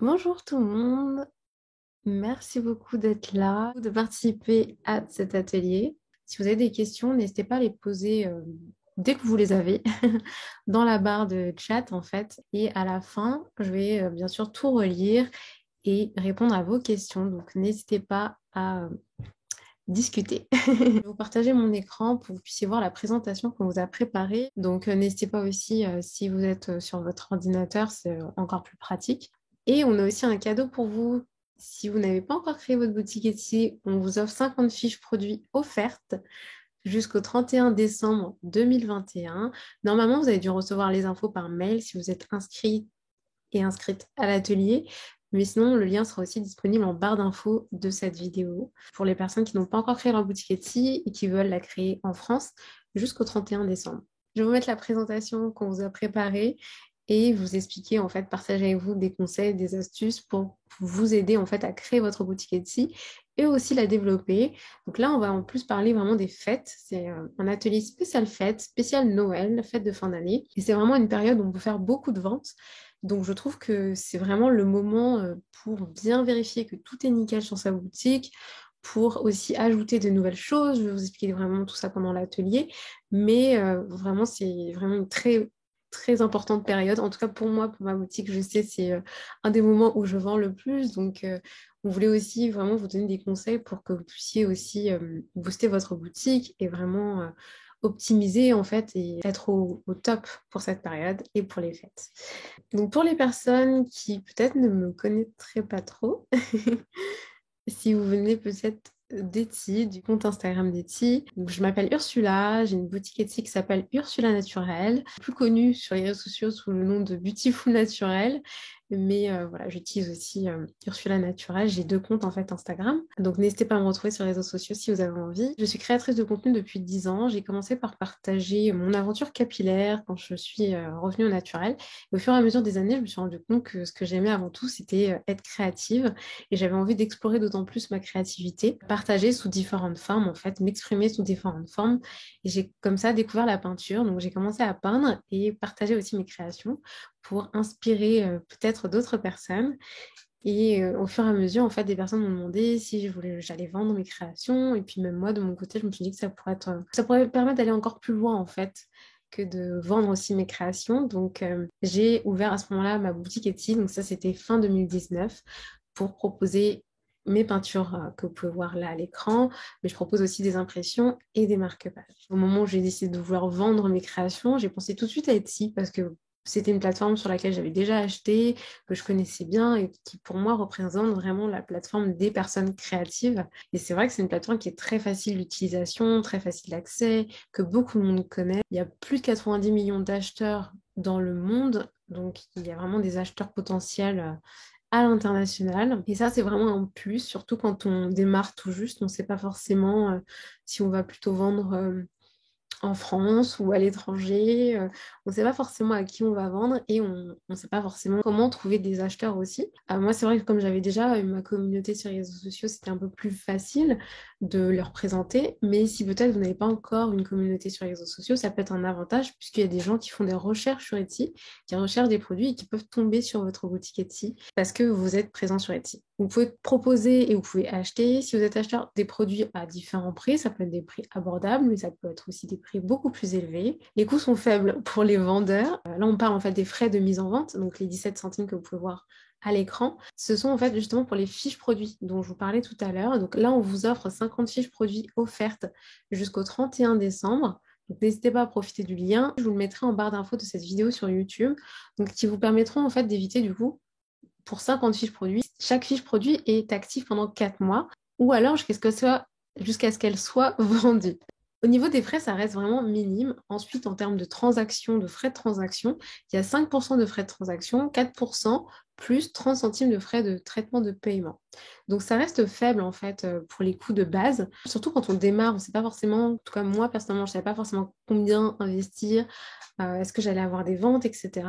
Bonjour tout le monde, merci beaucoup d'être là, de participer à cet atelier. Si vous avez des questions, n'hésitez pas à les poser dès que vous les avez dans la barre de chat en fait. Et à la fin, je vais bien sûr tout relire et répondre à vos questions. Donc n'hésitez pas à discuter. Je vais vous partager mon écran pour que vous puissiez voir la présentation qu'on vous a préparée. Donc n'hésitez pas aussi, si vous êtes sur votre ordinateur, c'est encore plus pratique. Et on a aussi un cadeau pour vous. Si vous n'avez pas encore créé votre boutique Etsy, on vous offre 50 fiches produits offertes jusqu'au 31 décembre 2021. Normalement, vous avez dû recevoir les infos par mail si vous êtes inscrit et inscrite à l'atelier. Mais sinon, le lien sera aussi disponible en barre d'infos de cette vidéo pour les personnes qui n'ont pas encore créé leur boutique Etsy et qui veulent la créer en France jusqu'au 31 décembre. Je vais vous mettre la présentation qu'on vous a préparée et vous expliquer, en fait, partager avec vous des conseils, des astuces pour vous aider, en fait, à créer votre boutique Etsy et aussi la développer. Donc là, on va en plus parler vraiment des fêtes. C'est un atelier spécial fête, spécial Noël, fête de fin d'année. Et c'est vraiment une période où on peut faire beaucoup de ventes. Donc, je trouve que c'est vraiment le moment pour bien vérifier que tout est nickel sur sa boutique, pour aussi ajouter de nouvelles choses. Je vais vous expliquer vraiment tout ça pendant l'atelier. Mais vraiment, c'est vraiment une très, très importante période. En tout cas, pour moi, pour ma boutique, je sais, c'est un des moments où je vends le plus. Donc, on voulait aussi vraiment vous donner des conseils pour que vous puissiez aussi booster votre boutique et vraiment optimiser en fait et être au top pour cette période et pour les fêtes. Donc pour les personnes qui peut-être ne me connaîtraient pas trop, si vous venez peut-être d'Etsy, du compte Instagram d'Etsy. Donc, je m'appelle Ursula, j'ai une boutique Etsy qui s'appelle Ursula Naturelle, plus connue sur les réseaux sociaux sous le nom de Beautiful Naturel. Mais voilà, j'utilise aussi Ursula Naturelle. J'ai deux comptes en fait Instagram. Donc n'hésitez pas à me retrouver sur les réseaux sociaux si vous avez envie. Je suis créatrice de contenu depuis 10 ans. J'ai commencé par partager mon aventure capillaire quand je suis revenue au naturel. Et au fur et à mesure des années, je me suis rendu compte que ce que j'aimais avant tout, c'était être créative et j'avais envie d'explorer d'autant plus ma créativité, partager sous différentes formes en fait, m'exprimer sous différentes formes. Et j'ai comme ça découvert la peinture, donc j'ai commencé à peindre et partager aussi mes créations pour inspirer peut-être d'autres personnes. Et au fur et à mesure, en fait, des personnes m'ont demandé si j'allais vendre mes créations. Et puis même moi, de mon côté, je me suis dit que ça pourrait permettre d'aller encore plus loin en fait que de vendre aussi mes créations. Donc, j'ai ouvert à ce moment-là ma boutique Etsy. Donc ça, c'était fin 2019 pour proposer mes peintures que vous pouvez voir là à l'écran, mais je propose aussi des impressions et des marque-pages. Au moment où j'ai décidé de vouloir vendre mes créations, j'ai pensé tout de suite à Etsy parce que c'était une plateforme sur laquelle j'avais déjà acheté, que je connaissais bien et qui pour moi représente vraiment la plateforme des personnes créatives. Et c'est vrai que c'est une plateforme qui est très facile d'utilisation, très facile d'accès, que beaucoup de monde connaît. Il y a plus de 90 millions d'acheteurs dans le monde, donc il y a vraiment des acheteurs potentiels à l'international. Et ça, c'est vraiment un plus, surtout quand on démarre tout juste. On ne sait pas forcément si on va plutôt vendre en France ou à l'étranger. On ne sait pas forcément à qui on va vendre et on ne sait pas forcément comment trouver des acheteurs aussi. Moi, c'est vrai que comme j'avais déjà ma communauté sur les réseaux sociaux, c'était un peu plus facile de leur présenter. Mais si peut-être vous n'avez pas encore une communauté sur les réseaux sociaux, ça peut être un avantage puisqu'il y a des gens qui font des recherches sur Etsy, qui recherchent des produits et qui peuvent tomber sur votre boutique Etsy parce que vous êtes présent sur Etsy. Vous pouvez proposer et vous pouvez acheter, si vous êtes acheteur, des produits à différents prix. Ça peut être des prix abordables, mais ça peut être aussi des prix beaucoup plus élevés. Les coûts sont faibles pour les vendeurs. Là, on parle en fait des frais de mise en vente, donc les 17 centimes que vous pouvez voir à l'écran. Ce sont en fait justement pour les fiches produits dont je vous parlais tout à l'heure. Donc là, on vous offre 50 fiches produits offertes jusqu'au 31 décembre. Donc n'hésitez pas à profiter du lien. Je vous le mettrai en barre d'infos de cette vidéo sur YouTube, donc qui vous permettront en fait d'éviter du coup pour 50 fiches produits. Chaque fiche produit est active pendant 4 mois ou alors jusqu'à ce qu'elle soit vendue. Au niveau des frais, ça reste vraiment minime. Ensuite, en termes de transactions, de frais de transaction, il y a 5% de frais de transaction, 4% plus 30 centimes de frais de traitement de paiement. Donc ça reste faible en fait pour les coûts de base. Surtout quand on démarre, on ne sait pas forcément, en tout cas moi personnellement, je ne savais pas forcément combien investir, est-ce que j'allais avoir des ventes, etc.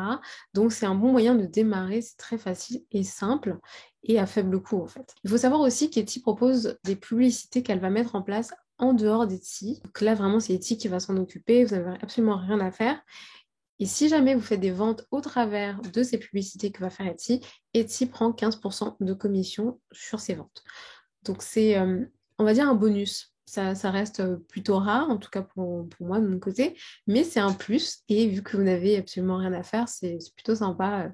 Donc c'est un bon moyen de démarrer, c'est très facile et simple et à faible coût en fait. Il faut savoir aussi qu'Etsy propose des publicités qu'elle va mettre en place en dehors d'Etsy. Donc là vraiment c'est Etsy qui va s'en occuper, vous n'avez absolument rien à faire. Et si jamais vous faites des ventes au travers de ces publicités que va faire Etsy, Etsy prend 15% de commission sur ces ventes. Donc c'est, on va dire, un bonus. Ça reste plutôt rare, en tout cas pour moi de mon côté, mais c'est un plus. Et vu que vous n'avez absolument rien à faire, c'est plutôt sympa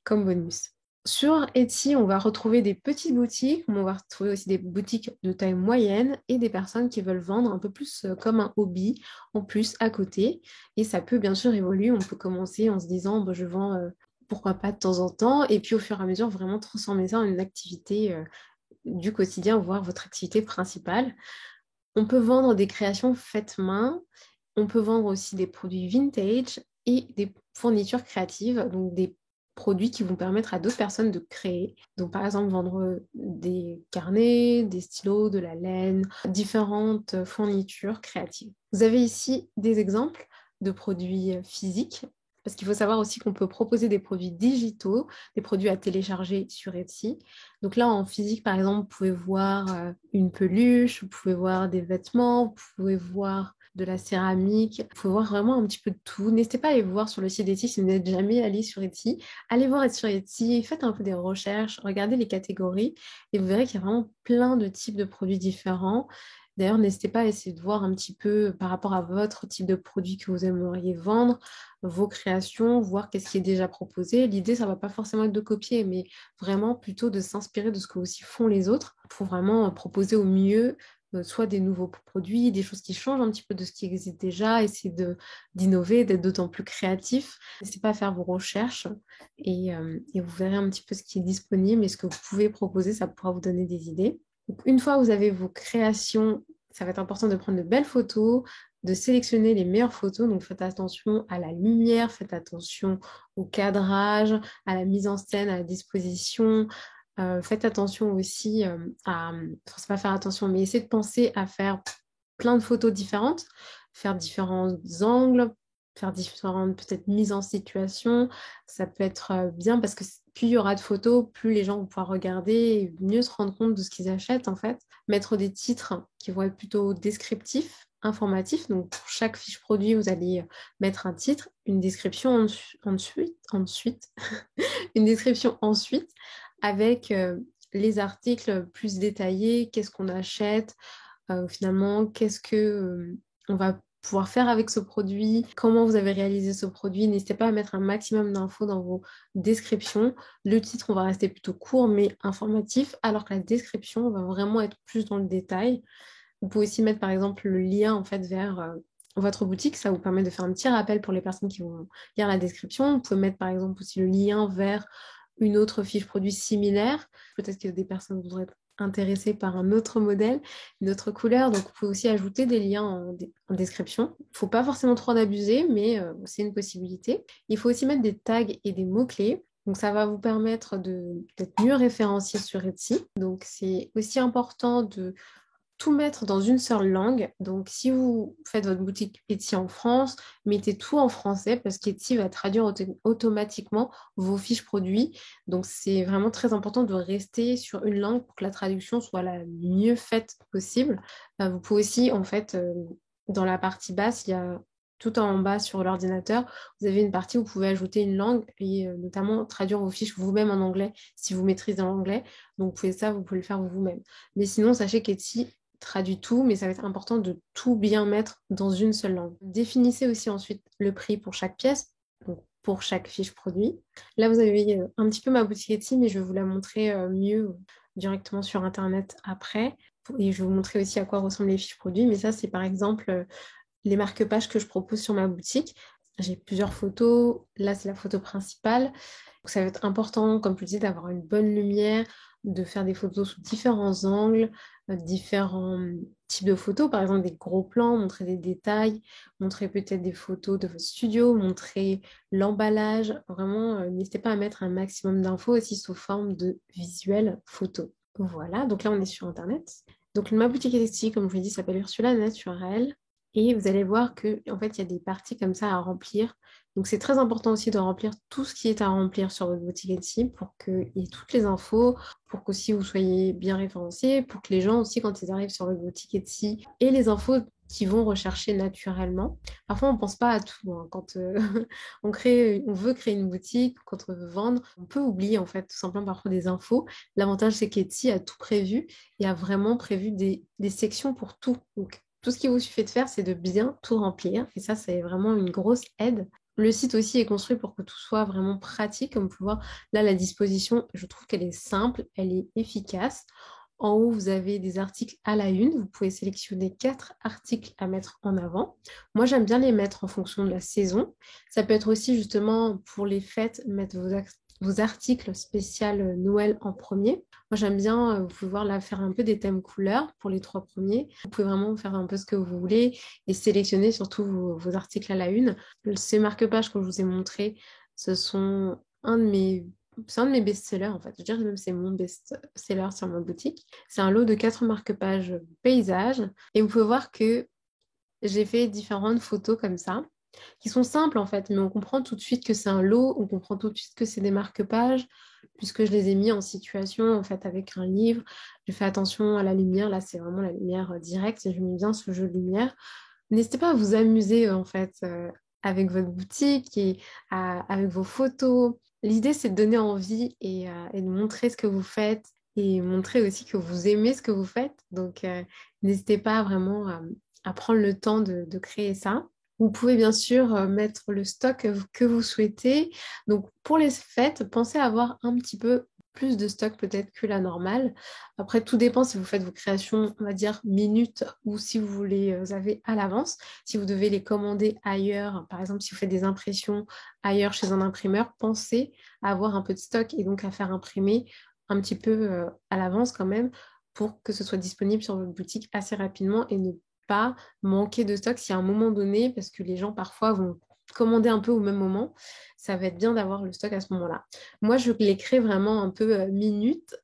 comme bonus. Sur Etsy, on va retrouver des petites boutiques, mais on va retrouver aussi des boutiques de taille moyenne et des personnes qui veulent vendre un peu plus comme un hobby en plus à côté. Et ça peut bien sûr évoluer. On peut commencer en se disant, bah, je vends pourquoi pas de temps en temps, et puis au fur et à mesure, vraiment transformer ça en une activité du quotidien, voire votre activité principale. On peut vendre des créations faites main, on peut vendre aussi des produits vintage et des fournitures créatives, donc des produits qui vont permettre à d'autres personnes de créer. Donc par exemple vendre des carnets, des stylos, de la laine, différentes fournitures créatives. Vous avez ici des exemples de produits physiques. Parce qu'il faut savoir aussi qu'on peut proposer des produits digitaux, des produits à télécharger sur Etsy. Donc là, en physique, par exemple, vous pouvez voir une peluche, vous pouvez voir des vêtements, vous pouvez voir de la céramique, vous pouvez voir vraiment un petit peu de tout. N'hésitez pas à aller voir sur le site Etsy si vous n'êtes jamais allé sur Etsy. Allez voir sur Etsy, faites un peu des recherches, regardez les catégories et vous verrez qu'il y a vraiment plein de types de produits différents. D'ailleurs, n'hésitez pas à essayer de voir un petit peu par rapport à votre type de produit que vous aimeriez vendre, vos créations, voir qu'est-ce qui est déjà proposé. L'idée, ça ne va pas forcément être de copier, mais vraiment plutôt de s'inspirer de ce que aussi font les autres pour vraiment proposer au mieux soit des nouveaux produits, des choses qui changent un petit peu de ce qui existe déjà, essayer d'innover, d'être d'autant plus créatif. N'hésitez pas à faire vos recherches et vous verrez un petit peu ce qui est disponible et ce que vous pouvez proposer, ça pourra vous donner des idées. Donc, une fois que vous avez vos créations, ça va être important de prendre de belles photos, de sélectionner les meilleures photos. Donc faites attention à la lumière, faites attention au cadrage, à la mise en scène, à la disposition. Faites attention aussi enfin, c'est pas faire attention, mais essayez de penser à faire plein de photos différentes, faire différents angles, faire différentes peut-être mises en situation. Ça peut être bien parce que plus il y aura de photos, plus les gens vont pouvoir regarder et mieux se rendre compte de ce qu'ils achètent en fait. Mettre des titres qui vont être plutôt descriptifs, informatifs. Donc pour chaque fiche produit, vous allez mettre un titre, une description ensuite une description ensuite avec les articles plus détaillés, qu'est-ce qu'on achète, finalement, qu'est-ce que on va pouvoir faire avec ce produit, comment vous avez réalisé ce produit. N'hésitez pas à mettre un maximum d'infos dans vos descriptions. Le titre, on va rester plutôt court mais informatif, alors que la description on va vraiment être plus dans le détail. Vous pouvez aussi mettre par exemple le lien en fait vers votre boutique. Ça vous permet de faire un petit rappel pour les personnes qui vont lire la description. Vous pouvez mettre par exemple aussi le lien vers une autre fiche produit similaire. Peut-être que des personnes voudraient être intéressées par un autre modèle, une autre couleur. Donc vous pouvez aussi ajouter des liens en description. Il ne faut pas forcément trop en abuser, mais c'est une possibilité. Il faut aussi mettre des tags et des mots-clés. Donc, ça va vous permettre d'être mieux référencié sur Etsy. Donc, c'est aussi important de tout mettre dans une seule langue. Donc, si vous faites votre boutique Etsy en France, mettez tout en français parce qu'Etsy va traduire automatiquement vos fiches produits. Donc, c'est vraiment très important de rester sur une langue pour que la traduction soit la mieux faite possible. Vous pouvez aussi, en fait, dans la partie basse, il y a tout en bas sur l'ordinateur, vous avez une partie où vous pouvez ajouter une langue et notamment traduire vos fiches vous-même en anglais si vous maîtrisez l'anglais. Donc, vous pouvez le faire vous-même. Mais sinon, sachez qu'Etsy traduit tout, mais ça va être important de tout bien mettre dans une seule langue. Définissez aussi ensuite le prix pour chaque pièce, donc pour chaque fiche produit. Là, vous avez un petit peu ma boutique Etsy, mais je vais vous la montrer mieux directement sur Internet après. Et je vais vous montrer aussi à quoi ressemblent les fiches produits. Mais ça, c'est par exemple les marque-pages que je propose sur ma boutique. J'ai plusieurs photos. Là, c'est la photo principale. Donc, ça va être important, comme je le disais, d'avoir une bonne lumière, de faire des photos sous différents angles, différents types de photos, par exemple des gros plans, montrer des détails, montrer peut-être des photos de votre studio, montrer l'emballage. Vraiment, n'hésitez pas à mettre un maximum d'infos aussi sous forme de visuels photos. Voilà, donc là on est sur Internet. Donc ma boutique Etsy, comme je vous l'ai dit, s'appelle Ursula Naturelle. Et vous allez voir que en fait, il y a des parties comme ça à remplir. Donc c'est très important aussi de remplir tout ce qui est à remplir sur votre boutique Etsy pour qu'il y ait toutes les infos, pour qu'aussi vous soyez bien référencé, pour que les gens aussi, quand ils arrivent sur votre boutique Etsy, aient les infos qui vont rechercher naturellement. Parfois, on ne pense pas à tout, hein. Quand on veut créer une boutique, quand on veut vendre, on peut oublier en fait tout simplement parfois des infos. L'avantage, c'est qu'Etsy a tout prévu et a vraiment prévu des sections pour tout. Donc, tout ce qu'il vous suffit de faire, c'est de bien tout remplir. Et ça, c'est vraiment une grosse aide. Le site aussi est construit pour que tout soit vraiment pratique. Comme vous pouvez voir, là, la disposition, je trouve qu'elle est simple, elle est efficace. En haut, vous avez des articles à la une. Vous pouvez sélectionner 4 articles à mettre en avant. Moi, j'aime bien les mettre en fonction de la saison. Ça peut être aussi justement pour les fêtes, mettre vos articles spéciaux Noël en premier. Moi, j'aime bien, vous pouvez voir là, faire un peu des thèmes couleurs pour les 3 premiers. Vous pouvez vraiment faire un peu ce que vous voulez et sélectionner surtout vos articles à la une. Ces marque-pages que je vous ai montrés, ce sont c'est un de mes best-sellers en fait. Je dirais même que c'est mon best-seller sur ma boutique. C'est un lot de 4 marque-pages paysages. Et vous pouvez voir que j'ai fait différentes photos comme ça, qui sont simples en fait, mais on comprend tout de suite que c'est un lot, on comprend tout de suite que c'est des marque-pages, puisque je les ai mis en situation en fait avec un livre. J'ai fait attention à la lumière, là c'est vraiment la lumière directe, et je mets bien ce jeu de lumière. N'hésitez pas à vous amuser en fait avec votre boutique et avec vos photos. L'idée c'est de donner envie et de montrer ce que vous faites et montrer aussi que vous aimez ce que vous faites. Donc n'hésitez pas vraiment à prendre le temps de créer ça. Vous pouvez bien sûr mettre le stock que vous souhaitez. Donc pour les fêtes, pensez à avoir un petit peu plus de stock peut-être que la normale. Après, tout dépend si vous faites vos créations, on va dire, minutes ou si vous les avez à l'avance. Si vous devez les commander ailleurs, par exemple, si vous faites des impressions ailleurs chez un imprimeur, pensez à avoir un peu de stock et donc à faire imprimer un petit peu à l'avance quand même pour que ce soit disponible sur votre boutique assez rapidement et ne pas manquer de stock si à un moment donné, parce que les gens parfois vont commander un peu au même moment, ça va être bien d'avoir le stock à ce moment-là. Moi, je les crée vraiment un peu minute.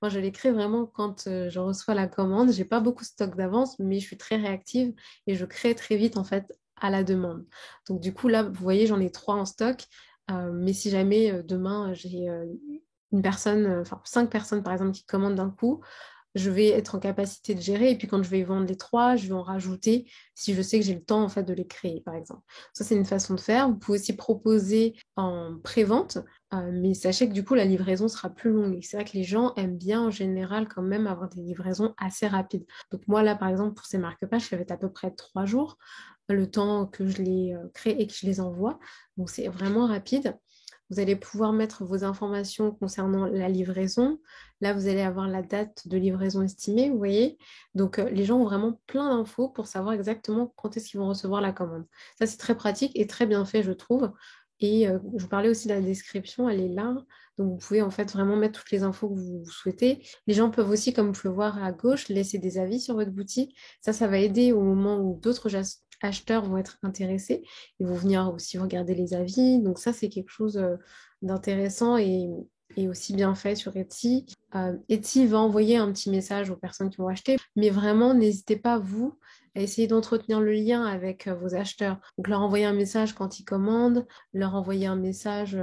Moi, je les crée vraiment quand je reçois la commande. J'ai pas beaucoup de stock d'avance, mais je suis très réactive et je crée très vite en fait à la demande. Donc du coup, là, vous voyez, j'en ai 3 en stock. Mais si jamais demain j'ai une personne, enfin 5 personnes par exemple qui commandent d'un coup, je vais être en capacité de gérer. Et puis quand je vais vendre les 3, je vais en rajouter si je sais que j'ai le temps en fait de les créer, par exemple. Ça, c'est une façon de faire. Vous pouvez aussi proposer en pré-vente, mais sachez que du coup, la livraison sera plus longue. Et c'est vrai que les gens aiment bien en général quand même avoir des livraisons assez rapides. Donc moi, là, par exemple, pour ces marque-pages, ça va être à peu près 3 jours, le temps que je les crée et que je les envoie. Donc c'est vraiment rapide. Vous allez pouvoir mettre vos informations concernant la livraison. Là, vous allez avoir la date de livraison estimée, vous voyez. Donc, les gens ont vraiment plein d'infos pour savoir exactement quand est-ce qu'ils vont recevoir la commande. Ça, c'est très pratique et très bien fait, je trouve. Et je vous parlais aussi de la description, elle est là. Donc, vous pouvez en fait vraiment mettre toutes les infos que vous souhaitez. Les gens peuvent aussi, comme vous pouvez voir à gauche, laisser des avis sur votre boutique. Ça va aider au moment où d'autres acheteurs vont être intéressés. Ils vont venir aussi regarder les avis. Donc, ça, c'est quelque chose d'intéressant et aussi bien fait sur Etsy. Etsy va envoyer un petit message aux personnes qui vont acheter, mais vraiment, n'hésitez pas, vous, à essayer d'entretenir le lien avec vos acheteurs. Donc, leur envoyer un message quand ils commandent, leur envoyer un message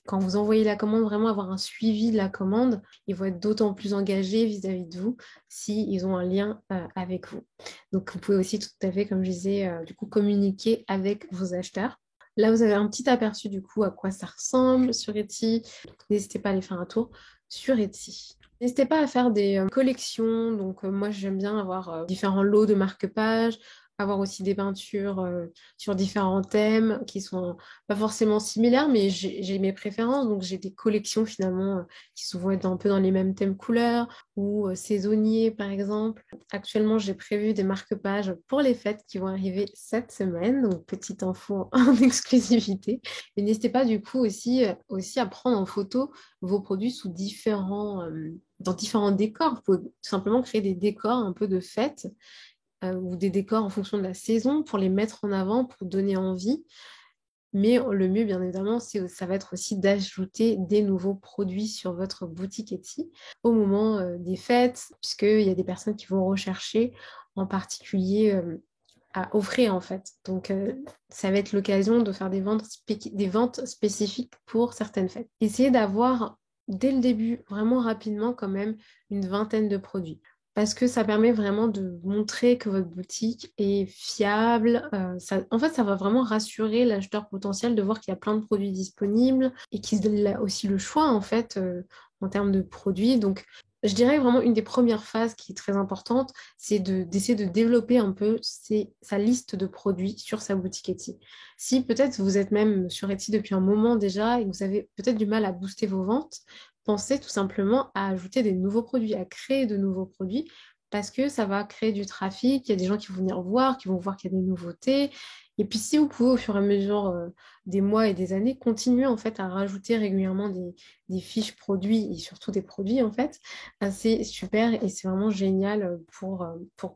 quand vous envoyez la commande, vraiment avoir un suivi de la commande. Ils vont être d'autant plus engagés vis-à-vis de vous s'ils ont un lien avec vous. Donc, vous pouvez aussi tout à fait, comme je disais, du coup, communiquer avec vos acheteurs. Là, vous avez un petit aperçu du coup à quoi ça ressemble sur Etsy. Donc, n'hésitez pas à aller faire un tour sur Etsy. N'hésitez pas à faire des collections. Donc, moi, j'aime bien avoir différents lots de marque-pages, avoir aussi des peintures sur différents thèmes qui sont pas forcément similaires, mais j'ai mes préférences. Donc, j'ai des collections finalement qui souvent être un peu dans les mêmes thèmes couleurs ou saisonniers, par exemple. Actuellement, j'ai prévu des marque-pages pour les fêtes qui vont arriver cette semaine. Donc, petite info en exclusivité. Et n'hésitez pas du coup aussi à prendre en photo vos produits dans différents décors. Vous pouvez tout simplement créer des décors un peu de fête ou des décors en fonction de la saison pour les mettre en avant, pour donner envie. Mais le mieux, bien évidemment, ça va être aussi d'ajouter des nouveaux produits sur votre boutique Etsy au moment des fêtes, puisqu'il y a des personnes qui vont rechercher en particulier à offrir en fait. Donc, ça va être l'occasion de faire des ventes spécifiques pour certaines fêtes. Essayez d'avoir dès le début, vraiment rapidement quand même, une vingtaine de produits. parce que ça permet vraiment de montrer que votre boutique est fiable. En fait, ça va vraiment rassurer l'acheteur potentiel de voir qu'il y a plein de produits disponibles et qu'il a aussi le choix, en fait, en termes de produits. Donc, je dirais vraiment une des premières phases qui est très importante, c'est d'essayer de développer un peu sa liste de produits sur sa boutique Etsy. Si peut-être vous êtes même sur Etsy depuis un moment déjà et que vous avez peut-être du mal à booster vos ventes, pensez tout simplement à ajouter des nouveaux produits, à créer de nouveaux produits, parce que ça va créer du trafic, il y a des gens qui vont venir voir, qui vont voir qu'il y a des nouveautés. Et puis si vous pouvez au fur et à mesure des mois et des années, continuer en fait à rajouter régulièrement des fiches produits et surtout des produits en fait, c'est super et c'est vraiment génial pour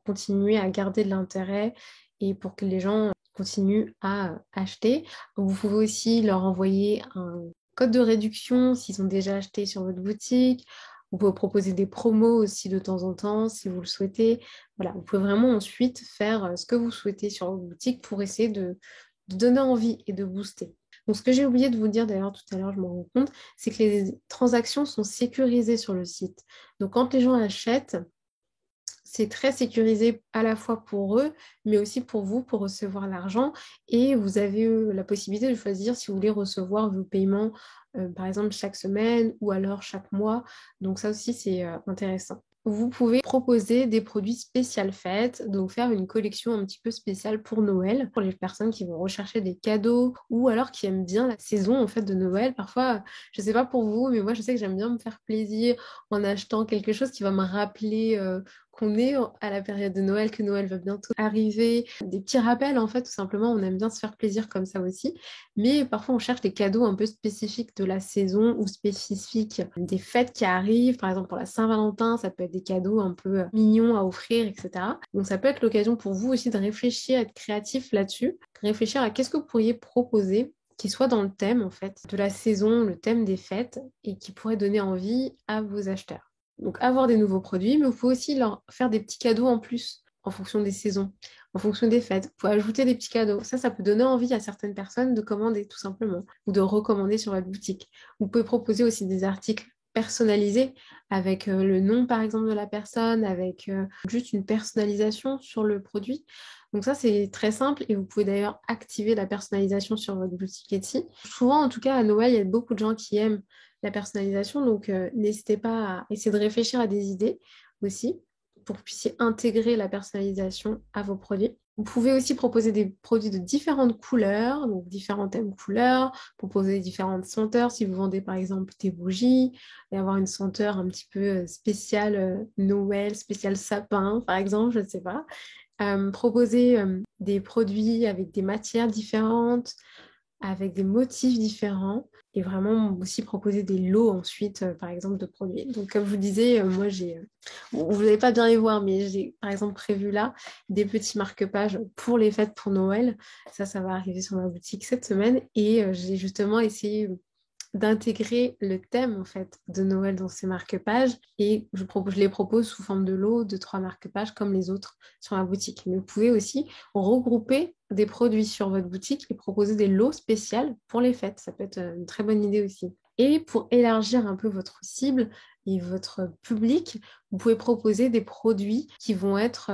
continuer à garder de l'intérêt et pour que les gens continuent à acheter. Vous pouvez aussi leur envoyer un code de réduction s'ils ont déjà acheté sur votre boutique. Vous pouvez proposer des promos aussi de temps en temps si vous le souhaitez. Voilà, vous pouvez vraiment ensuite faire ce que vous souhaitez sur votre boutique pour essayer de donner envie et de booster. Donc, ce que j'ai oublié de vous dire d'ailleurs tout à l'heure, je m'en rends compte, c'est que les transactions sont sécurisées sur le site. Donc, quand les gens achètent, c'est très sécurisé à la fois pour eux, mais aussi pour vous, pour recevoir l'argent. Et vous avez la possibilité de choisir si vous voulez recevoir vos paiements, par exemple, chaque semaine ou alors chaque mois. Donc ça aussi, c'est intéressant. Vous pouvez proposer des produits spécial fêtes, donc faire une collection un petit peu spéciale pour Noël, pour les personnes qui vont rechercher des cadeaux ou alors qui aiment bien la saison en fait de Noël. Parfois, je ne sais pas pour vous, mais moi je sais que j'aime bien me faire plaisir en achetant quelque chose qui va me rappeler qu'on est à la période de Noël, que Noël va bientôt arriver. Des petits rappels, en fait, tout simplement, on aime bien se faire plaisir comme ça aussi. Mais parfois, on cherche des cadeaux un peu spécifiques de la saison ou spécifiques des fêtes qui arrivent. Par exemple, pour la Saint-Valentin, ça peut être des cadeaux un peu mignons à offrir, etc. Donc, ça peut être l'occasion pour vous aussi de réfléchir, être créatif là-dessus, réfléchir à qu'est-ce que vous pourriez proposer qui soit dans le thème, en fait, de la saison, le thème des fêtes, et qui pourrait donner envie à vos acheteurs. Donc, avoir des nouveaux produits, mais vous pouvez aussi leur faire des petits cadeaux en plus en fonction des saisons, en fonction des fêtes. Vous pouvez ajouter des petits cadeaux. Ça peut donner envie à certaines personnes de commander tout simplement ou de recommander sur votre boutique. Vous pouvez proposer aussi des articles personnalisés avec le nom par exemple de la personne, avec juste une personnalisation sur le produit. Donc ça, c'est très simple et vous pouvez d'ailleurs activer la personnalisation sur votre boutique Etsy. Souvent, en tout cas, à Noël, il y a beaucoup de gens qui aiment la personnalisation. Donc, n'hésitez pas à essayer de réfléchir à des idées aussi pour que vous puissiez intégrer la personnalisation à vos produits. Vous pouvez aussi proposer des produits de différentes couleurs, donc différents thèmes couleurs, proposer différentes senteurs si vous vendez par exemple des bougies, et avoir une senteur un petit peu spéciale Noël, spéciale sapin par exemple, je ne sais pas. Proposer des produits avec des matières différentes, avec des motifs différents et vraiment aussi proposer des lots ensuite, par exemple, de produits. Donc, comme je vous disais, moi, bon, vous n'allez pas bien les voir, mais j'ai, par exemple, prévu là des petits marque-pages pour les fêtes pour Noël. Ça va arriver sur ma boutique cette semaine et j'ai justement essayé d'intégrer le thème en fait de Noël dans ces marque-pages et je les propose sous forme de lots de 3 marque-pages comme les autres sur ma boutique. Mais vous pouvez aussi regrouper des produits sur votre boutique et proposer des lots spéciaux pour les fêtes. Ça peut être une très bonne idée aussi. Et pour élargir un peu votre cible et votre public, vous pouvez proposer des produits qui vont être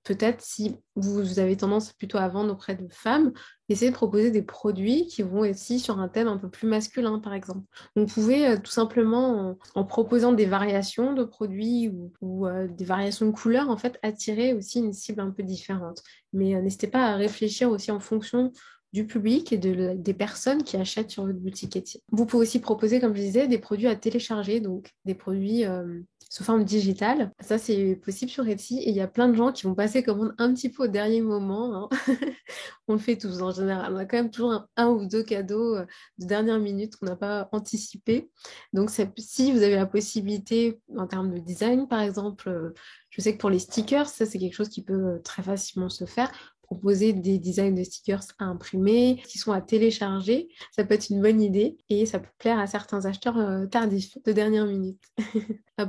peut-être si vous avez tendance plutôt à vendre auprès de femmes, essayez de proposer des produits qui vont être aussi sur un thème un peu plus masculin, par exemple. Donc, vous pouvez tout simplement, en proposant des variations de produits ou des variations de couleurs, en fait, attirer aussi une cible un peu différente. Mais n'hésitez pas à réfléchir aussi en fonction du public et des personnes qui achètent sur votre boutique Etsy. Vous pouvez aussi proposer, comme je disais, des produits à télécharger, donc des produits sous forme digitale. Ça, c'est possible sur Etsy et il y a plein de gens qui vont passer commande un petit peu au dernier moment, hein. On le fait tous en général. On a quand même toujours un ou deux cadeaux de dernière minute qu'on n'a pas anticipé. Donc, si vous avez la possibilité, en termes de design, par exemple, je sais que pour les stickers, ça, c'est quelque chose qui peut très facilement se faire. Proposer des designs de stickers à imprimer, qui sont à télécharger, ça peut être une bonne idée et ça peut plaire à certains acheteurs tardifs de dernière minute.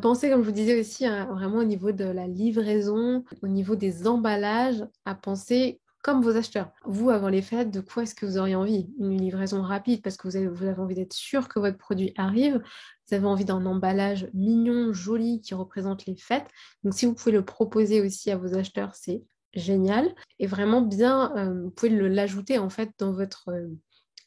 Pensez, comme je vous disais aussi, vraiment au niveau de la livraison, au niveau des emballages, à penser comme vos acheteurs. Vous, avant les fêtes, de quoi est-ce que vous auriez envie? Une livraison rapide parce que vous avez envie d'être sûr que votre produit arrive. Vous vous avez envie d'un emballage mignon, joli, qui représente les fêtes. Donc si vous pouvez le proposer aussi à vos acheteurs, c'est génial. Et vraiment bien, vous pouvez l'ajouter en fait dans votre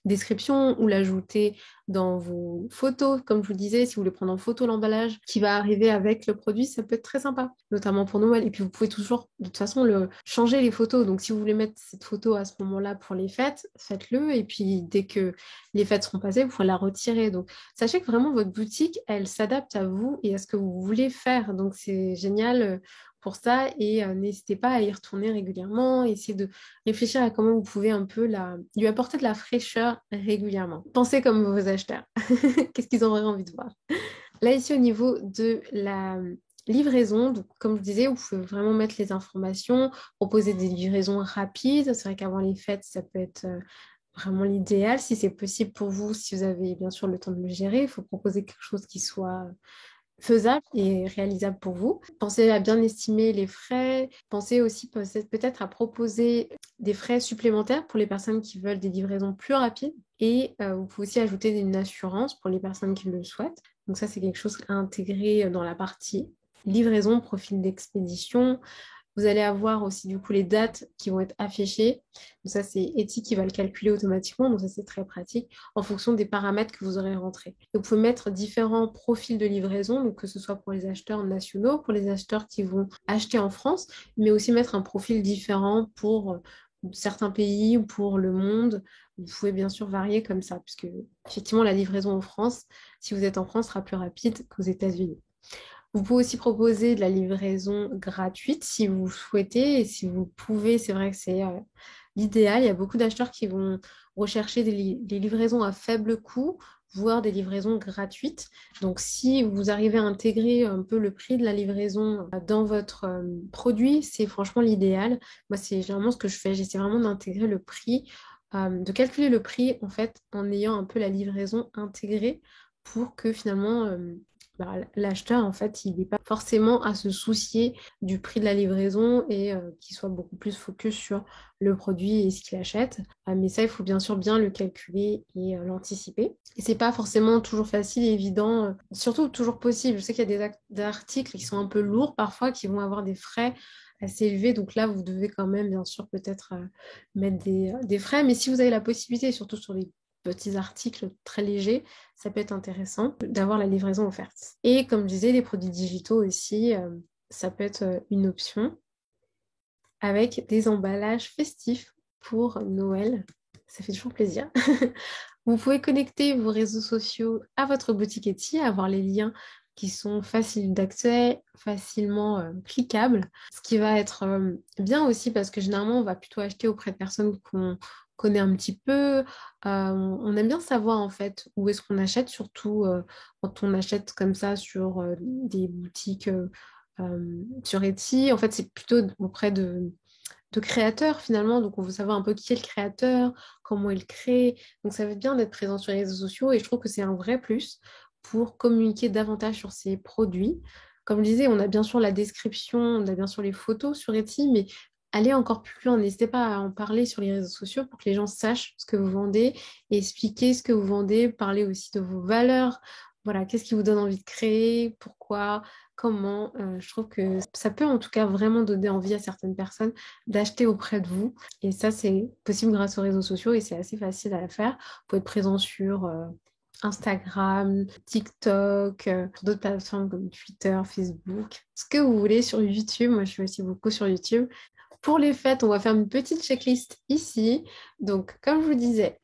description ou l'ajouter dans vos photos. Comme je vous disais, si vous voulez prendre en photo l'emballage qui va arriver avec le produit, ça peut être très sympa, notamment pour Noël. Et puis vous pouvez toujours, de toute façon, changer les photos. Donc si vous voulez mettre cette photo à ce moment-là pour les fêtes, faites-le. Et puis dès que les fêtes seront passées, vous pourrez la retirer. Donc sachez que vraiment votre boutique, elle s'adapte à vous et à ce que vous voulez faire. Donc c'est génial pour ça et n'hésitez pas à y retourner régulièrement, essayez de réfléchir à comment vous pouvez un peu lui apporter de la fraîcheur régulièrement. Pensez comme vos acheteurs. Qu'est-ce qu'ils auraient envie de voir? Là, ici, au niveau de la livraison, donc, comme je vous disais, vous pouvez vraiment mettre les informations, proposer des livraisons rapides. C'est vrai qu'avant les fêtes, ça peut être vraiment l'idéal. Si c'est possible pour vous, si vous avez bien sûr le temps de le gérer, il faut proposer quelque chose qui soit faisable et réalisable pour vous. Pensez à bien estimer les frais. Pensez aussi peut-être à proposer des frais supplémentaires pour les personnes qui veulent des livraisons plus rapides. Et vous pouvez aussi ajouter une assurance pour les personnes qui le souhaitent. Donc ça, c'est quelque chose à intégrer dans la partie livraison, profil d'expédition. Vous allez avoir aussi du coup les dates qui vont être affichées. Donc ça, c'est Etsy qui va le calculer automatiquement. Donc ça, c'est très pratique en fonction des paramètres que vous aurez rentrés. Et vous pouvez mettre différents profils de livraison, donc que ce soit pour les acheteurs nationaux, pour les acheteurs qui vont acheter en France, mais aussi mettre un profil différent pour certains pays ou pour le monde. Vous pouvez bien sûr varier comme ça, puisque effectivement, la livraison en France, si vous êtes en France, sera plus rapide qu'aux États-Unis. Vous pouvez aussi proposer de la livraison gratuite si vous souhaitez et si vous pouvez. C'est vrai que c'est l'idéal. Il y a beaucoup d'acheteurs qui vont rechercher des livraisons à faible coût, voire des livraisons gratuites. Donc, si vous arrivez à intégrer un peu le prix de la livraison dans votre produit, c'est franchement l'idéal. Moi, c'est généralement ce que je fais. J'essaie vraiment d'intégrer le prix, de calculer le prix en fait en ayant un peu la livraison intégrée pour que finalement l'acheteur, en fait, il n'est pas forcément à se soucier du prix de la livraison et qu'il soit beaucoup plus focus sur le produit et ce qu'il achète. Mais ça, il faut bien sûr bien le calculer et l'anticiper. Et c'est pas forcément toujours facile et évident, surtout toujours possible. Je sais qu'il y a des articles qui sont un peu lourds parfois, qui vont avoir des frais assez élevés. Donc là, vous devez quand même, bien sûr, peut-être mettre des frais. Mais si vous avez la possibilité, surtout sur les petits articles très légers, ça peut être intéressant d'avoir la livraison offerte. Et comme je disais, les produits digitaux aussi, ça peut être une option avec des emballages festifs pour Noël. Ça fait toujours plaisir. Vous pouvez connecter vos réseaux sociaux à votre boutique Etsy, avoir les liens qui sont faciles d'accès, facilement cliquables. Ce qui va être bien aussi parce que généralement, on va plutôt acheter auprès de personnes qu'on connaît un petit peu. On aime bien savoir en fait où est-ce qu'on achète, surtout quand on achète comme ça sur des boutiques sur Etsy. En fait, c'est plutôt auprès de créateurs finalement. Donc, on veut savoir un peu qui est le créateur, comment il crée. Donc, ça va être bien d'être présent sur les réseaux sociaux et je trouve que c'est un vrai plus pour communiquer davantage sur ces produits. Comme je disais, on a bien sûr la description, on a bien sûr les photos sur Etsy, mais allez encore plus loin. N'hésitez pas à en parler sur les réseaux sociaux pour que les gens sachent ce que vous vendez et expliquer ce que vous vendez, parler aussi de vos valeurs. Voilà, qu'est-ce qui vous donne envie de créer, pourquoi, comment. Je trouve que ça peut en tout cas vraiment donner envie à certaines personnes d'acheter auprès de vous. Et ça, c'est possible grâce aux réseaux sociaux et c'est assez facile à faire. Vous pouvez être présent sur Instagram, TikTok, sur d'autres plateformes comme Twitter, Facebook, ce que vous voulez sur YouTube. Moi, je suis aussi beaucoup sur YouTube. Pour les fêtes, on va faire une petite checklist ici. Donc, comme je vous disais,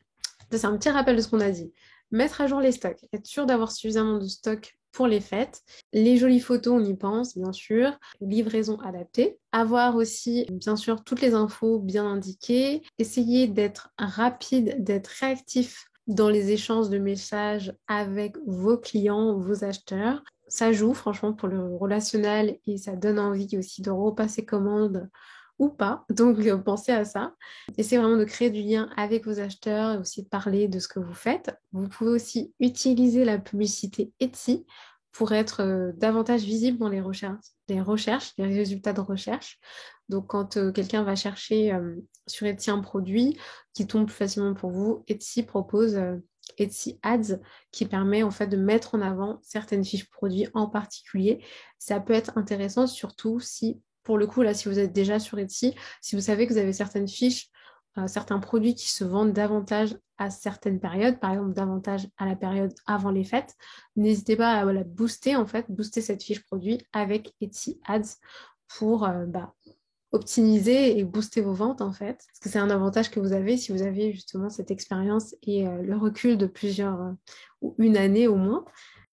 ça, c'est un petit rappel de ce qu'on a dit. Mettre à jour les stocks, être sûr d'avoir suffisamment de stocks pour les fêtes. Les jolies photos, on y pense, bien sûr. Livraison adaptée. Avoir aussi, bien sûr, toutes les infos bien indiquées. Essayer d'être rapide, d'être réactif dans les échanges de messages avec vos clients, vos acheteurs. Ça joue, franchement, pour le relationnel et ça donne envie aussi de repasser commande ou pas. Donc, pensez à ça. Essayez vraiment de créer du lien avec vos acheteurs et aussi de parler de ce que vous faites. Vous pouvez aussi utiliser la publicité Etsy pour être davantage visible dans les résultats de recherche. Donc, quand quelqu'un va chercher sur Etsy un produit qui tombe plus facilement pour vous, Etsy propose Etsy Ads qui permet en fait de mettre en avant certaines fiches produits en particulier. Ça peut être intéressant surtout si, pour le coup, là, si vous êtes déjà sur Etsy, si vous savez que vous avez certaines fiches, certains produits qui se vendent davantage à certaines périodes, par exemple davantage à la période avant les fêtes, n'hésitez pas à la booster en fait, booster cette fiche produit avec Etsy Ads pour optimiser et booster vos ventes en fait. Parce que c'est un avantage que vous avez si vous avez justement cette expérience et le recul de plusieurs, ou une année au moins.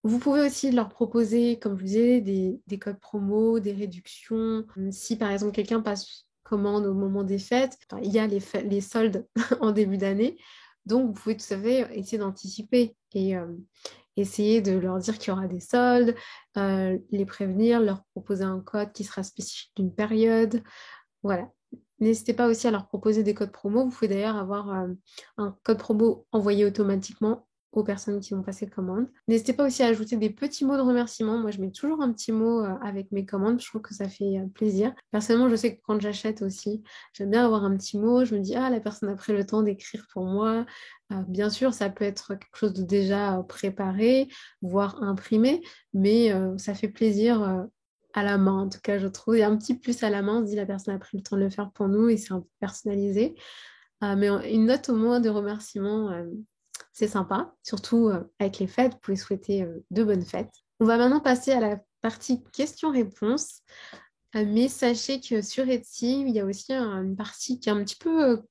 Vous pouvez aussi leur proposer, comme je vous disais, des codes promo, des réductions. Si par exemple quelqu'un passe commande au moment des fêtes, enfin, il y a les soldes en début d'année. Donc vous pouvez tout à fait essayer d'anticiper et essayer de leur dire qu'il y aura des soldes, les prévenir, leur proposer un code qui sera spécifique d'une période. Voilà. N'hésitez pas aussi à leur proposer des codes promo. Vous pouvez d'ailleurs avoir un code promo envoyé automatiquement aux personnes qui vont passer commande. N'hésitez pas aussi à ajouter des petits mots de remerciement. Moi, je mets toujours un petit mot avec mes commandes. Je trouve que ça fait plaisir. Personnellement, je sais que quand j'achète aussi, j'aime bien avoir un petit mot. Je me dis, ah, la personne a pris le temps d'écrire pour moi. Bien sûr, ça peut être quelque chose de déjà préparé, voire imprimé, mais ça fait plaisir à la main, en tout cas, je trouve. Il y a un petit plus à la main, on se dit la personne a pris le temps de le faire pour nous et c'est un peu personnalisé. Mais une note au moins de remerciement, c'est sympa, surtout avec les fêtes, vous pouvez souhaiter de bonnes fêtes. On va maintenant passer à la partie questions-réponses. Mais sachez que sur Etsy, il y a aussi une partie qui est un petit peu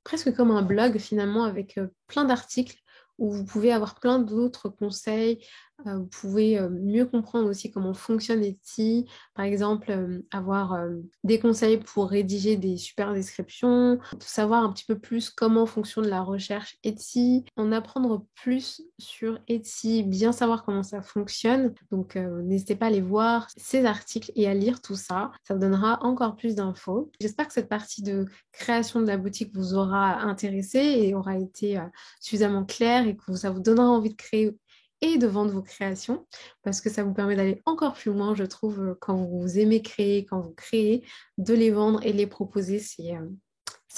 presque comme un blog finalement avec plein d'articles où vous pouvez avoir plein d'autres conseils. Vous pouvez mieux comprendre aussi comment fonctionne Etsy. Par exemple, avoir des conseils pour rédiger des super descriptions, savoir un petit peu plus comment fonctionne la recherche Etsy, en apprendre plus sur Etsy, bien savoir comment ça fonctionne. Donc, n'hésitez pas à aller voir ces articles et à lire tout ça. Ça vous donnera encore plus d'infos. J'espère que cette partie de création de la boutique vous aura intéressé et aura été suffisamment claire et que ça vous donnera envie de créer et de vendre vos créations parce que ça vous permet d'aller encore plus loin, je trouve, quand vous aimez créer, quand vous créez, de les vendre et les proposer, c'est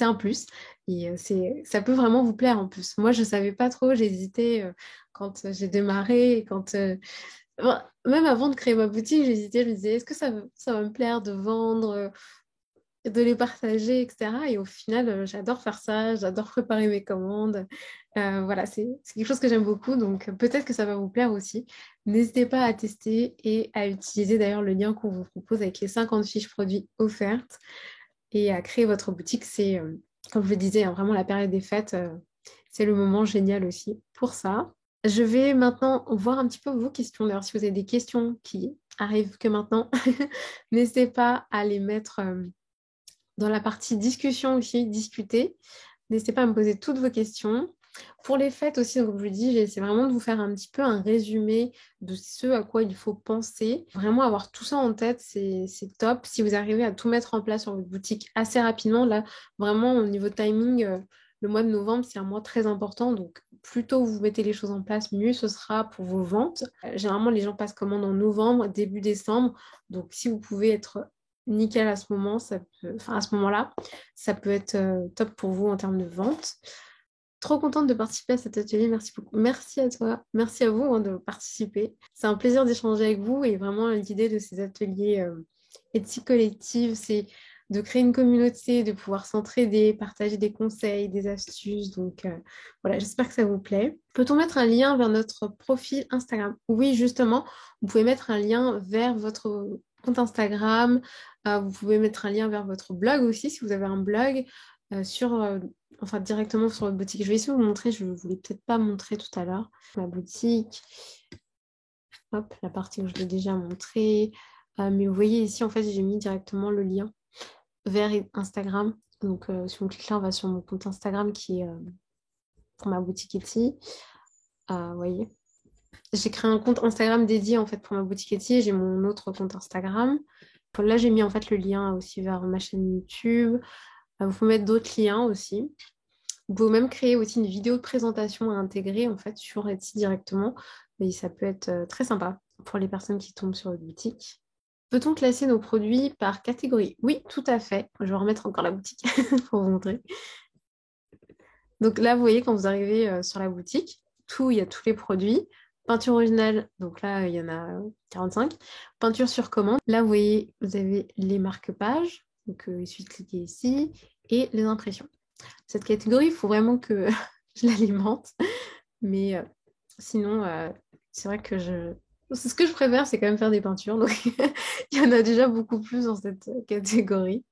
un plus et ça peut vraiment vous plaire en plus. Moi, je ne savais pas trop, j'hésitais quand j'ai démarré, même avant de créer ma boutique, j'hésitais, je me disais, est-ce que ça va me plaire de vendre de les partager, etc. Et au final, j'adore faire ça, j'adore préparer mes commandes. Voilà, c'est quelque chose que j'aime beaucoup, donc peut-être que ça va vous plaire aussi. N'hésitez pas à tester et à utiliser d'ailleurs le lien qu'on vous propose avec les 50 fiches produits offertes et à créer votre boutique. C'est, comme je le disais, hein, vraiment la période des fêtes, c'est le moment génial aussi pour ça. Je vais maintenant voir un petit peu vos questions. D'ailleurs, si vous avez des questions qui arrivent que maintenant, n'hésitez pas à les mettre dans la partie discussion aussi, discuter. N'hésitez pas à me poser toutes vos questions. Pour les fêtes aussi, donc, comme je vous dis, j'essaie vraiment de vous faire un petit peu un résumé de ce à quoi il faut penser. Vraiment avoir tout ça en tête, c'est top. Si vous arrivez à tout mettre en place sur votre boutique assez rapidement, là, vraiment au niveau timing, le mois de novembre, c'est un mois très important. Donc, plus tôt vous mettez les choses en place, mieux ce sera pour vos ventes. Généralement, les gens passent commande en novembre, début décembre. Donc, si vous pouvez être nickel à ce moment, à ce moment-là, ça peut être top pour vous en termes de vente. Trop contente de participer à cet atelier. Merci beaucoup. Merci à toi. Merci à vous de participer. C'est un plaisir d'échanger avec vous et vraiment l'idée de ces ateliers Etsy Collective, c'est de créer une communauté, de pouvoir s'entraider, partager des conseils, des astuces. Donc voilà, j'espère que ça vous plaît. Peut-on mettre un lien vers notre profil Instagram? Oui, justement, vous pouvez mettre un lien vers votre compte Instagram. Vous pouvez mettre un lien vers votre blog aussi si vous avez un blog enfin directement sur votre boutique. Je vais essayer de vous montrer, je ne vous l'ai peut-être pas montré tout à l'heure. Ma boutique, hop, la partie où je l'ai déjà montrée. Mais vous voyez ici, en fait, j'ai mis directement le lien vers Instagram. Donc, si on clique là, on va sur mon compte Instagram qui est pour ma boutique Etsy. Vous voyez, j'ai créé un compte Instagram dédié en fait pour ma boutique Etsy et j'ai mon autre compte Instagram. Là, j'ai mis en fait le lien aussi vers ma chaîne YouTube. Vous pouvez mettre d'autres liens aussi. Vous pouvez même créer aussi une vidéo de présentation à intégrer en fait sur Etsy directement. Et ça peut être très sympa pour les personnes qui tombent sur votre boutique. Peut-on classer nos produits par catégorie? Oui, tout à fait. Je vais remettre encore la boutique pour vous montrer. Donc là, vous voyez, quand vous arrivez sur la boutique, tout, il y a tous les produits. Peinture originale, donc là, il y en a 45. Peinture sur commande. Là, vous voyez, vous avez les marque-pages. Donc, il suffit de cliquer ici. Et les impressions. Cette catégorie, il faut vraiment que je l'alimente. Mais sinon, c'est vrai que c'est ce que je préfère, c'est quand même faire des peintures. Donc, il y en a déjà beaucoup plus dans cette catégorie.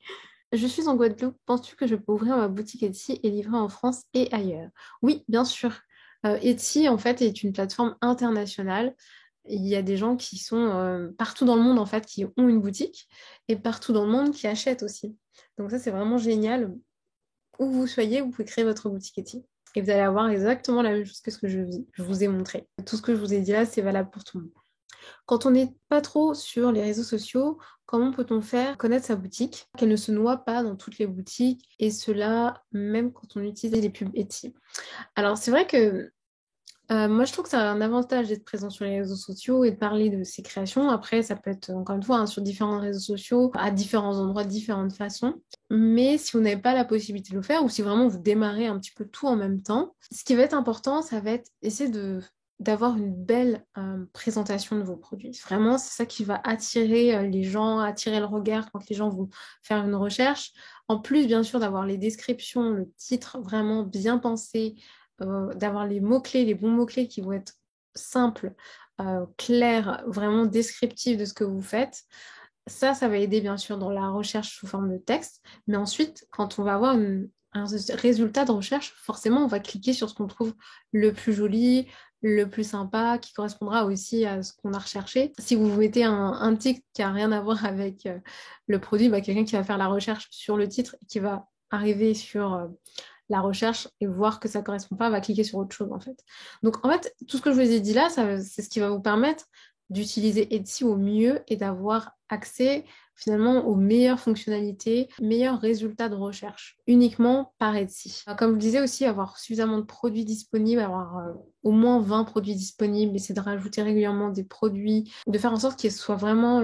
Je suis en Guadeloupe. Penses-tu que je peux ouvrir ma boutique Etsy et livrer en France et ailleurs? Oui, bien sûr. Etsy, en fait, est une plateforme internationale. Il y a des gens qui sont partout dans le monde, en fait, qui ont une boutique et partout dans le monde qui achètent aussi. Donc ça, c'est vraiment génial. Où vous soyez, vous pouvez créer votre boutique Etsy. Et vous allez avoir exactement la même chose que ce que je vous ai montré. Tout ce que je vous ai dit là, c'est valable pour tout le monde. Quand on n'est pas trop sur les réseaux sociaux, comment peut-on faire connaître sa boutique, qu'elle ne se noie pas dans toutes les boutiques, et cela même quand on utilise les pubs Etsy? Alors c'est vrai que moi je trouve que ça a un avantage d'être présent sur les réseaux sociaux et de parler de ses créations. Après, ça peut être encore une fois sur différents réseaux sociaux, à différents endroits, de différentes façons. Mais si vous n'avez pas la possibilité de le faire, ou si vraiment vous démarrez un petit peu tout en même temps, ce qui va être important, ça va être essayer d'avoir une belle présentation de vos produits. Vraiment, c'est ça qui va attirer les gens, attirer le regard quand les gens vont faire une recherche. En plus, bien sûr, d'avoir les descriptions, le titre vraiment bien pensé, d'avoir les mots-clés, les bons mots-clés qui vont être simples, clairs, vraiment descriptifs de ce que vous faites. Ça va aider bien sûr dans la recherche sous forme de texte. Mais ensuite, quand on va avoir un résultat de recherche, forcément, on va cliquer sur ce qu'on trouve le plus joli, le plus sympa, qui correspondra aussi à ce qu'on a recherché. Si vous mettez un titre qui n'a rien à voir avec le produit, bah, quelqu'un qui va faire la recherche sur le titre et qui va arriver sur la recherche et voir que ça ne correspond pas, va cliquer sur autre chose en fait. Donc en fait, tout ce que je vous ai dit là, c'est ce qui va vous permettre d'utiliser Etsy au mieux et d'avoir accès finalement aux meilleures fonctionnalités, meilleurs résultats de recherche, uniquement par Etsy. Comme je vous disais aussi, avoir suffisamment de produits disponibles, avoir au moins 20 produits disponibles, essayer de rajouter régulièrement des produits, de faire en sorte qu'ils soient vraiment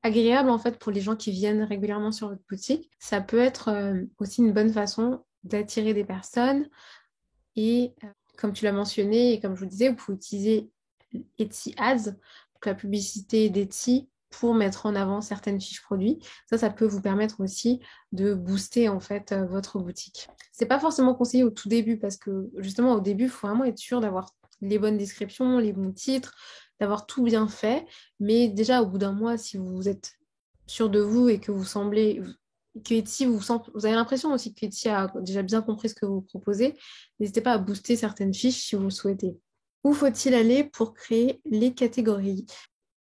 agréables en fait pour les gens qui viennent régulièrement sur votre boutique. Ça peut être aussi une bonne façon d'attirer des personnes et comme tu l'as mentionné et comme je vous disais, vous pouvez utiliser Etsy Ads, donc la publicité d'Etsy pour mettre en avant certaines fiches produits. Ça peut vous permettre aussi de booster en fait votre boutique. C'est pas forcément conseillé au tout début parce que justement au début, il faut vraiment être sûr d'avoir les bonnes descriptions, les bons titres, d'avoir tout bien fait. Mais déjà au bout d'un mois, si vous êtes sûr de vous et que vous semblez que Etsy vous avez l'impression aussi que Etsy a déjà bien compris ce que vous proposez, n'hésitez pas à booster certaines fiches si vous le souhaitez. Où faut-il aller pour créer les catégories?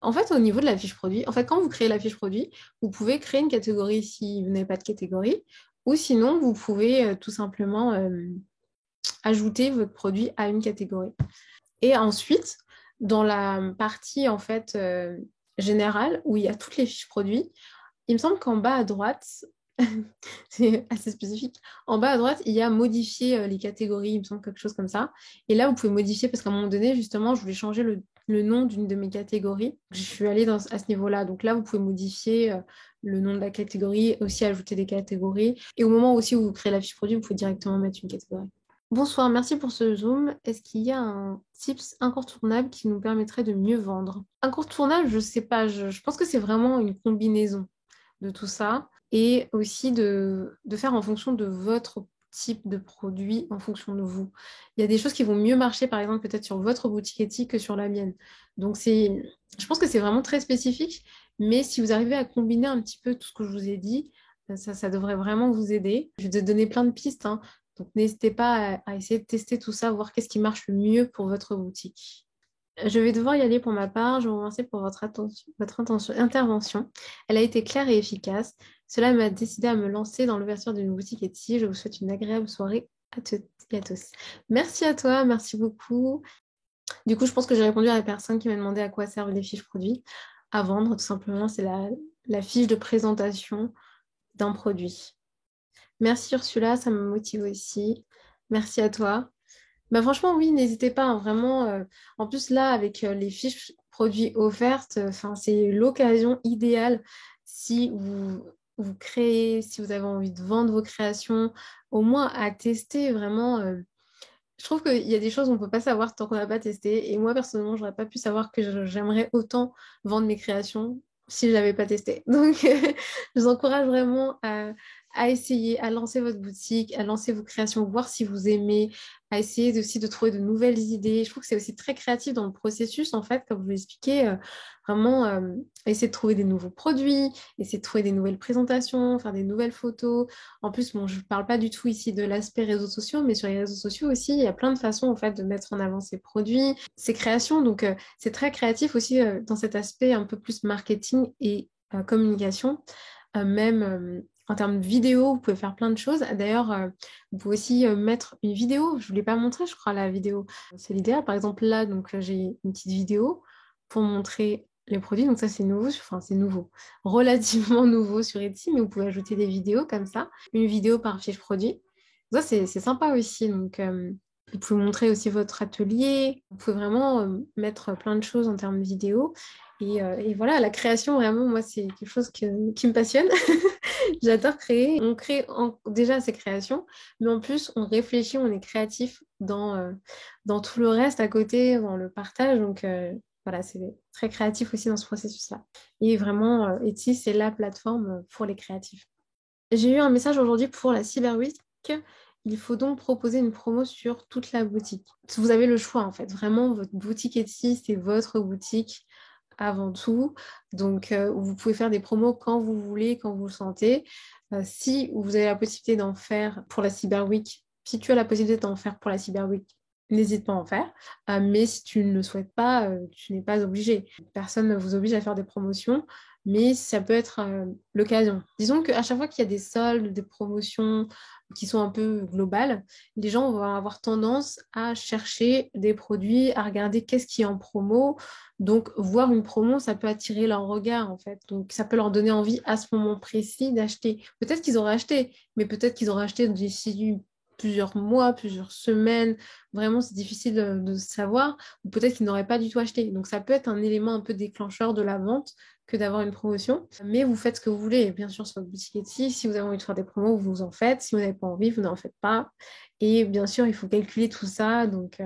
En fait, au niveau de la fiche produit, en fait, quand vous créez la fiche produit, vous pouvez créer une catégorie si vous n'avez pas de catégorie, ou sinon, vous pouvez tout simplement ajouter votre produit à une catégorie. Et ensuite, dans la partie en fait générale, où il y a toutes les fiches produits, il me semble qu'en bas à droite, c'est assez spécifique. En bas à droite, il y a modifier les catégories, il me semble quelque chose comme ça. Et là, vous pouvez modifier parce qu'à un moment donné, justement, je voulais changer le nom d'une de mes catégories. Je suis allée à ce niveau-là. Donc là, vous pouvez modifier le nom de la catégorie, aussi ajouter des catégories. Et au moment aussi où vous créez la fiche produit, vous pouvez directement mettre une catégorie. Bonsoir, merci pour ce zoom. Est-ce qu'il y a un tips incontournable qui nous permettrait de mieux vendre? Incontournable, je ne sais pas. Je pense que c'est vraiment une combinaison de tout ça et aussi de faire en fonction de votre type de produit, en fonction de vous. Il y a des choses qui vont mieux marcher, par exemple, peut-être sur votre boutique Etsy que sur la mienne. Donc, je pense que c'est vraiment très spécifique, mais si vous arrivez à combiner un petit peu tout ce que je vous ai dit, ça devrait vraiment vous aider. Je vais te donner plein de pistes, hein. Donc, n'hésitez pas à essayer de tester tout ça, voir qu'est-ce qui marche le mieux pour votre boutique. Je vais devoir y aller pour ma part. Je vous remercie pour votre intervention. Elle a été claire et efficace. Cela m'a décidé à me lancer dans l'ouverture d'une boutique Etsy. Je vous souhaite une agréable soirée à toutes et à tous. Merci à toi, merci beaucoup. Du coup, je pense que j'ai répondu à la personne qui m'a demandé à quoi servent les fiches produits. À vendre, tout simplement, c'est la fiche de présentation d'un produit. Merci Ursula, ça me motive aussi. Merci à toi. Bah franchement, oui, n'hésitez pas, hein, vraiment. En plus, là, avec les fiches produits offertes, c'est l'occasion idéale si vous créez, si vous avez envie de vendre vos créations, au moins à tester vraiment Je trouve qu'il y a des choses qu'on ne peut pas savoir tant qu'on n'a pas testé. Et moi, personnellement, j'aurais pas pu savoir que j'aimerais autant vendre mes créations si je l'avais pas testé. Donc, je vous encourage vraiment à essayer, à lancer votre boutique, à lancer vos créations, voir si vous aimez, à essayer aussi de trouver de nouvelles idées. Je trouve que c'est aussi très créatif dans le processus, en fait, comme vous l'expliquez, vraiment essayer de trouver des nouveaux produits, essayer de trouver des nouvelles présentations, faire des nouvelles photos. En plus, bon, je ne parle pas du tout ici de l'aspect réseaux sociaux, mais sur les réseaux sociaux aussi, il y a plein de façons en fait de mettre en avant ses produits, ses créations. Donc, c'est très créatif aussi dans cet aspect un peu plus marketing et communication. Même en termes de vidéo, vous pouvez faire plein de choses. D'ailleurs, vous pouvez aussi mettre une vidéo. Je ne vous l'ai pas montré, je crois, la vidéo. C'est l'idéal. Par exemple, là, donc j'ai une petite vidéo pour montrer les produits. Donc ça, c'est nouveau. Enfin, c'est nouveau. Relativement nouveau sur Etsy, mais vous pouvez ajouter des vidéos comme ça. Une vidéo par fiche produit. Ça, c'est sympa aussi. Donc, vous pouvez montrer aussi votre atelier. Vous pouvez vraiment mettre plein de choses en termes de vidéo. Et voilà, la création, vraiment, moi, c'est quelque chose qui me passionne. J'adore créer. On crée déjà ses créations, mais en plus, on réfléchit, on est créatif dans tout le reste à côté, dans le partage. Donc, voilà, c'est très créatif aussi dans ce processus-là. Et vraiment, Etsy, c'est la plateforme pour les créatifs. J'ai eu un message aujourd'hui pour la Cyber Week. Il faut donc proposer une promo sur toute la boutique. Vous avez le choix, en fait. Vraiment, votre boutique Etsy, c'est votre boutique avant tout. Donc, vous pouvez faire des promos quand vous voulez, quand vous le sentez. Si vous avez la possibilité d'en faire pour la Cyber Week, si tu as la possibilité d'en faire pour la Cyber Week, n'hésite pas à en faire. Mais si tu ne le souhaites pas, tu n'es pas obligé. Personne ne vous oblige à faire des promotions, mais ça peut être l'occasion. Disons qu'à chaque fois qu'il y a des soldes, des promotions qui sont un peu globales, les gens vont avoir tendance à chercher des produits, à regarder qu'est-ce qui est en promo. Donc, voir une promo, ça peut attirer leur regard, en fait. Donc, ça peut leur donner envie à ce moment précis d'acheter. Peut-être qu'ils auraient acheté, mais peut-être qu'ils auraient acheté d'ici plusieurs mois, plusieurs semaines. Vraiment, c'est difficile de savoir. Ou peut-être qu'ils n'auraient pas du tout acheté. Donc, ça peut être un élément un peu déclencheur de la vente que d'avoir une promotion. Mais vous faites ce que vous voulez, bien sûr, sur votre boutique Etsy. Si vous avez envie de faire des promos, vous en faites. Si vous n'avez pas envie, vous n'en faites pas. Et bien sûr, il faut calculer tout ça. Donc,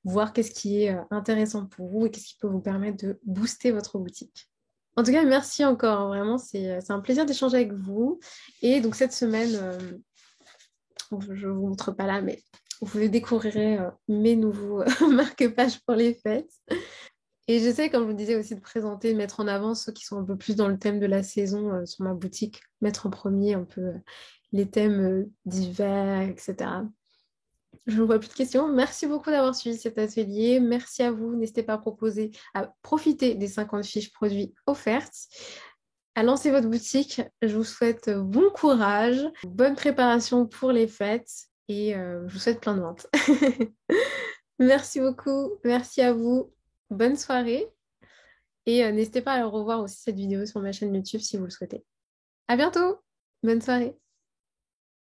voir qu'est-ce qui est intéressant pour vous et qu'est-ce qui peut vous permettre de booster votre boutique. En tout cas, merci encore. Hein. Vraiment, c'est un plaisir d'échanger avec vous. Et donc, cette semaine, je ne vous montre pas là, mais vous découvrirez mes nouveaux marque-pages pour les fêtes. Et j'essaie, comme je vous disais, aussi de présenter, de mettre en avant ceux qui sont un peu plus dans le thème de la saison sur ma boutique, mettre en premier un peu les thèmes d'hiver, etc. Je ne vois plus de questions. Merci beaucoup d'avoir suivi cet atelier. Merci à vous. N'hésitez pas à profiter des 50 fiches produits offertes, à lancer votre boutique. Je vous souhaite bon courage, bonne préparation pour les fêtes et je vous souhaite plein de ventes. Merci beaucoup. Merci à vous. Bonne soirée. Et n'hésitez pas à revoir aussi cette vidéo sur ma chaîne YouTube si vous le souhaitez. À bientôt. Bonne soirée.